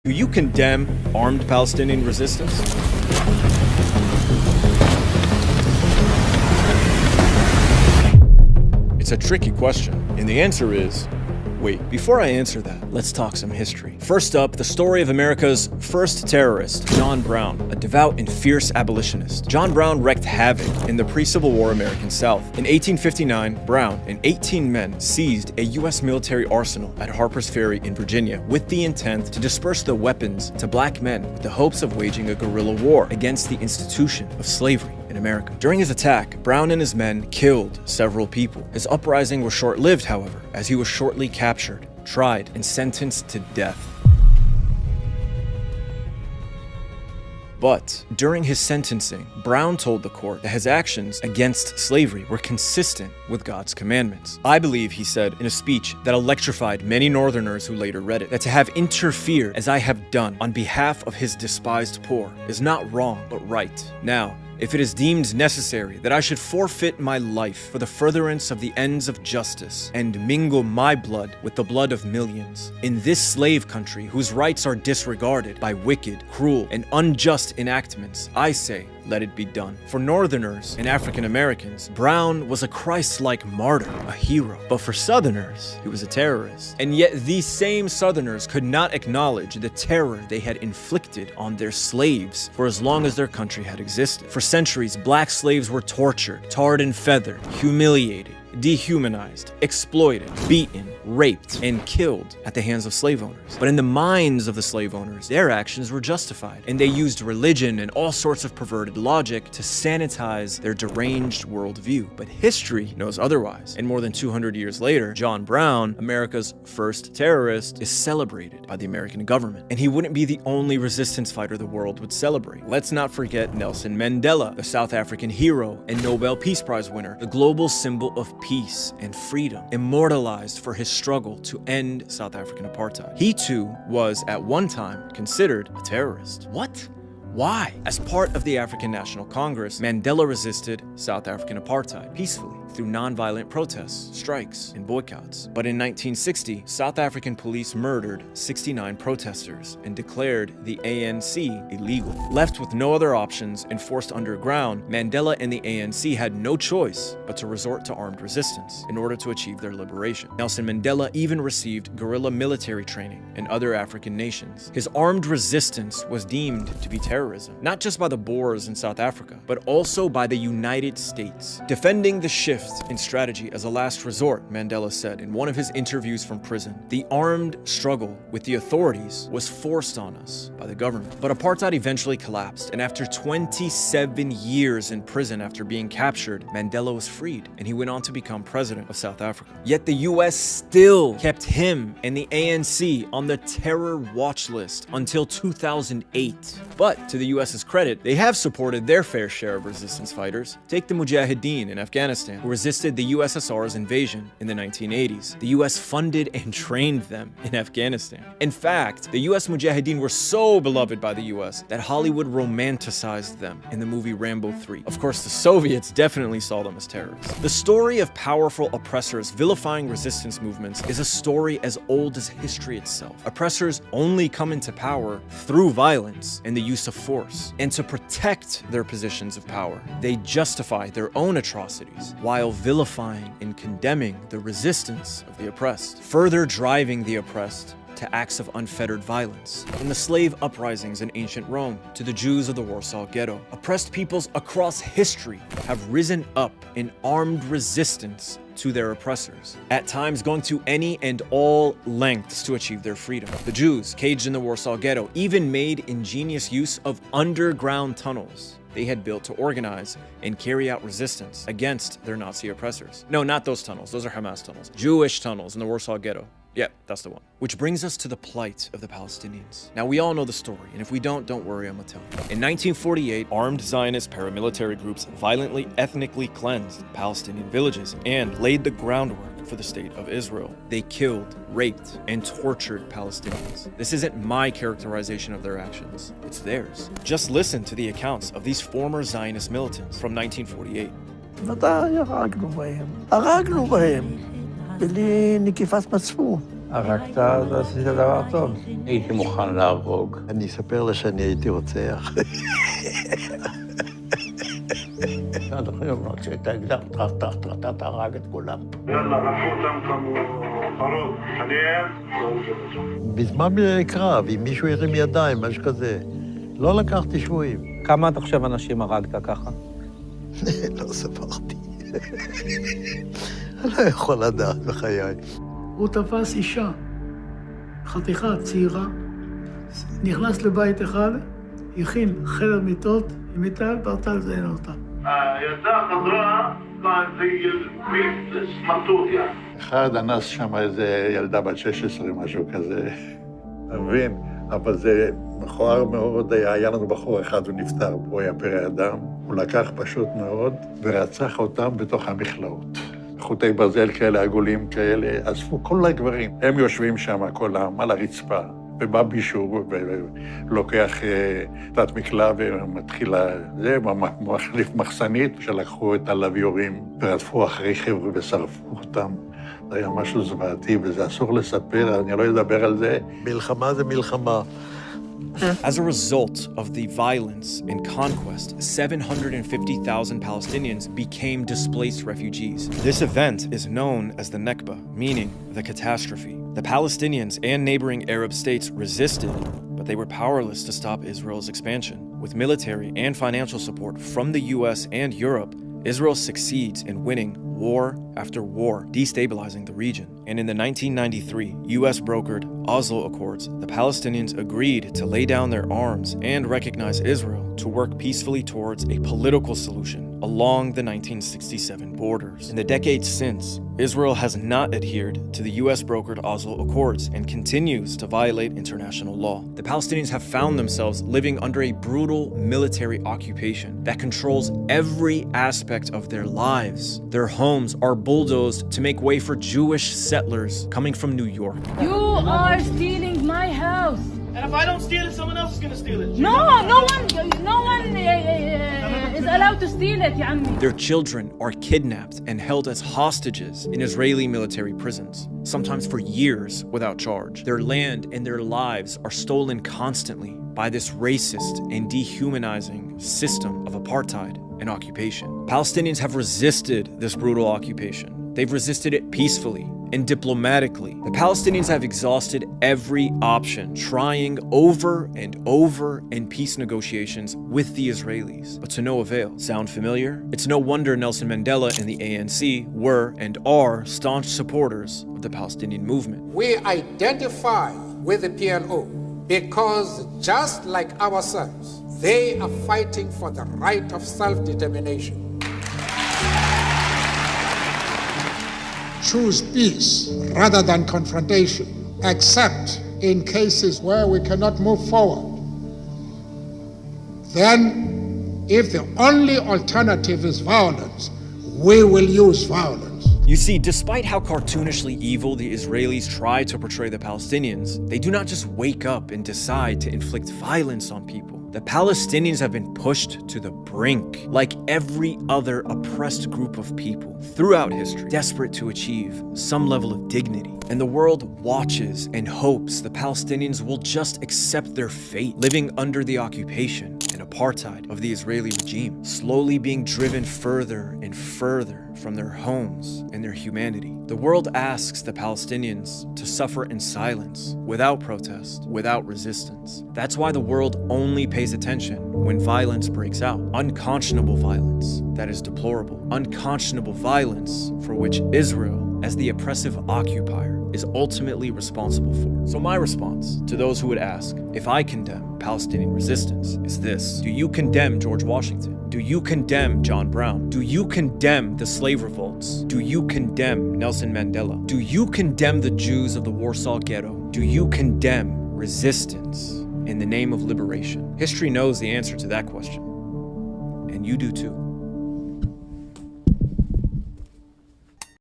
Do you condemn armed Palestinian resistance? It's a tricky question, and the answer is, wait. Before I answer that, let's talk some history. First up, the story of America's first terrorist, John Brown, a devout and fierce abolitionist. John Brown wreaked havoc in the pre-Civil War American South. In 1859, Brown and 18 men seized a U.S. military arsenal at Harper's Ferry in Virginia with the intent to disperse the weapons to black men with the hopes of waging a guerrilla war against the institution of slavery in America. During his attack, Brown and his men killed several people. His uprising was short-lived, however, as he was shortly captured, tried, and sentenced to death. But during his sentencing, Brown told the court that his actions against slavery were consistent with God's commandments. I believe, he said in a speech that electrified many Northerners who later read it, that to have interfered as I have done on behalf of his despised poor is not wrong, but right. Now, if it is deemed necessary that I should forfeit my life for the furtherance of the ends of justice and mingle my blood with the blood of millions in this slave country whose rights are disregarded by wicked, cruel, and unjust enactments, I say, let it be done. For Northerners and African Americans, Brown was a Christ-like martyr, a hero. But for Southerners, he was a terrorist. And yet these same Southerners could not acknowledge the terror they had inflicted on their slaves for as long as their country had existed. For centuries, black slaves were tortured, tarred and feathered, humiliated, dehumanized, exploited, beaten, raped, and killed at the hands of slave owners. But in the minds of the slave owners, their actions were justified, and they used religion and all sorts of perverted logic to sanitize their deranged worldview. But history knows otherwise, and more than 200 years later, John Brown, America's first terrorist, is celebrated by the American government. And he wouldn't be the only resistance fighter the world would celebrate. Let's not forget Nelson Mandela, the South African hero and Nobel Peace Prize winner, the global symbol of peace and freedom, immortalized for his struggle to end South African apartheid. He too was at one time considered a terrorist. What? Why? As part of the African National Congress, Mandela resisted South African apartheid peacefully through nonviolent protests, strikes, and boycotts. But in 1960, South African police murdered 69 protesters and declared the ANC illegal. Left with no other options and forced underground, Mandela and the ANC had no choice but to resort to armed resistance in order to achieve their liberation. Nelson Mandela even received guerrilla military training in other African nations. His armed resistance was deemed to be terrorism, not just by the Boers in South Africa, but also by the United States. Defending the shift in strategy as a last resort, Mandela said in one of his interviews from prison, the armed struggle with the authorities was forced on us by the government. But apartheid eventually collapsed, and after 27 years in prison after being captured, Mandela was freed, and he went on to become president of South Africa. Yet the US still kept him and the ANC on the terror watch list until 2008. But to the US's credit, they have supported their fair share of resistance fighters. Take the Mujahideen in Afghanistan, who resisted the USSR's invasion in the 1980s. The US funded and trained them in Afghanistan. In fact, the US Mujahideen were so beloved by the US that Hollywood romanticized them in the movie Rambo 3. Of course, the Soviets definitely saw them as terrorists. The story of powerful oppressors vilifying resistance movements is a story as old as history itself. Oppressors only come into power through violence and the use of force. And to protect their positions of power, they justify their own atrocities while vilifying and condemning the resistance of the oppressed, further driving the oppressed to acts of unfettered violence. From the slave uprisings in ancient Rome to the Jews of the Warsaw Ghetto, oppressed peoples across history have risen up in armed resistance to their oppressors, at times going to any and all lengths to achieve their freedom. The Jews, caged in the Warsaw Ghetto, even made ingenious use of underground tunnels they had built to organize and carry out resistance against their Nazi oppressors. No, not those tunnels. Those are Hamas tunnels. Jewish tunnels in the Warsaw Ghetto. Yep, that's the one. Which brings us to the plight of the Palestinians. Now, we all know the story, and if we don't worry, I'm gonna tell you. In 1948, armed Zionist paramilitary groups violently ethnically cleansed Palestinian villages and laid the groundwork for the state of Israel. They killed, raped, and tortured Palestinians. This isn't my characterization of their actions, it's theirs. Just listen to the accounts of these former Zionist militants from 1948. ודאי הרגנו בהם בלי נקיפת מצפון. הרגת, אז עשית דבר טוב. הייתי מוכן להרוג. אני אספר לה שאני הייתי רוצח. עד היום נוציא את האקדח, תהרג את כולם. יאללה, רפו אותם כמו פרות, חניהם. בזמן קרב, אם מישהו הרים ידיים, משהו כזה, לא לקחתי שבויים. כמה אתה חושב אנשים הרגת ככה? לא ספרתי. אני לא יכול לדעת בחיי. הוא תפס אישה, חתיכה צעירה, נכנס לבית אחד, הכין חדר מיטות, עם מיטה, פרטה לזיין אותה. הילדה חזרה, זה סמרטוטיה. אחד אנס שם איזה ילדה בת 16, משהו כזה. אתה מבין? אבל זה מכוער מאוד. היה לנו בחור אחד, הוא נפטר, הוא היה פרא אדם. הוא לקח פשוט מאוד ורצח אותם בתוך המכלאות. חוטי ברזל כאלה, עגולים כאלה, אספו כל הגברים. הם יושבים שם כולם על הרצפה, ובא מישהו ולוקח תת מקלע ומתחיל זה, מחליף מחסנית, שלקחו את הלוויורים ורדפו אחרי חבר'ה ושרפו אותם. זה היה משהו זוועתי, וזה אסור לספר, אני לא אדבר על זה. מלחמה זה מלחמה. As a result of the violence and conquest, 750,000 Palestinians became displaced refugees. This event is known as the Nakba, meaning the catastrophe. The Palestinians and neighboring Arab states resisted, but they were powerless to stop Israel's expansion. With military and financial support from the US and Europe, Israel succeeds in winning war after war, destabilizing the region. And in the 1993 US-brokered Oslo Accords, the Palestinians agreed to lay down their arms and recognize Israel to work peacefully towards a political solution along the 1967 borders. In the decades since, Israel has not adhered to the US-brokered Oslo Accords and continues to violate international law. The Palestinians have found themselves living under a brutal military occupation that controls every aspect of their lives. Their homes are bulldozed to make way for Jewish settlers coming from New York. You are stealing my house. And if I don't steal it, someone else is gonna steal it. No one is allowed to steal it, يا عمي. Their children are kidnapped and held as hostages in Israeli military prisons, sometimes for years without charge. Their land and their lives are stolen constantly by this racist and dehumanizing system of apartheid and occupation. Palestinians have resisted this brutal occupation. They've resisted it peacefully and diplomatically. The Palestinians have exhausted every option, trying over and over in peace negotiations with the Israelis, but to no avail. Sound familiar? It's no wonder Nelson Mandela and the ANC were and are staunch supporters of the Palestinian movement. We identify with the PLO because just like ourselves, they are fighting for the right of self-determination. Choose peace rather than confrontation, except in cases where we cannot move forward. Then, if the only alternative is violence, we will use violence. You see, despite how cartoonishly evil the Israelis try to portray the Palestinians, they do not just wake up and decide to inflict violence on people. The Palestinians have been pushed to the brink, like every other oppressed group of people throughout history, desperate to achieve some level of dignity. And the world watches and hopes the Palestinians will just accept their fate, living under the occupation and apartheid of the Israeli regime, slowly being driven further and further from their homes and their humanity. The world asks the Palestinians to suffer in silence, without protest, without resistance. That's why the world only pays attention when violence breaks out. Unconscionable violence that is deplorable. Unconscionable violence for which Israel, as the oppressive occupier, is ultimately responsible for. So my response to those who would ask if I condemn Palestinian resistance is this: do you condemn George Washington? Do you condemn John Brown? Do you condemn the slave revolts? Do you condemn Nelson Mandela? Do you condemn the Jews of the Warsaw Ghetto? Do you condemn resistance in the name of liberation? History knows the answer to that question, and you do too.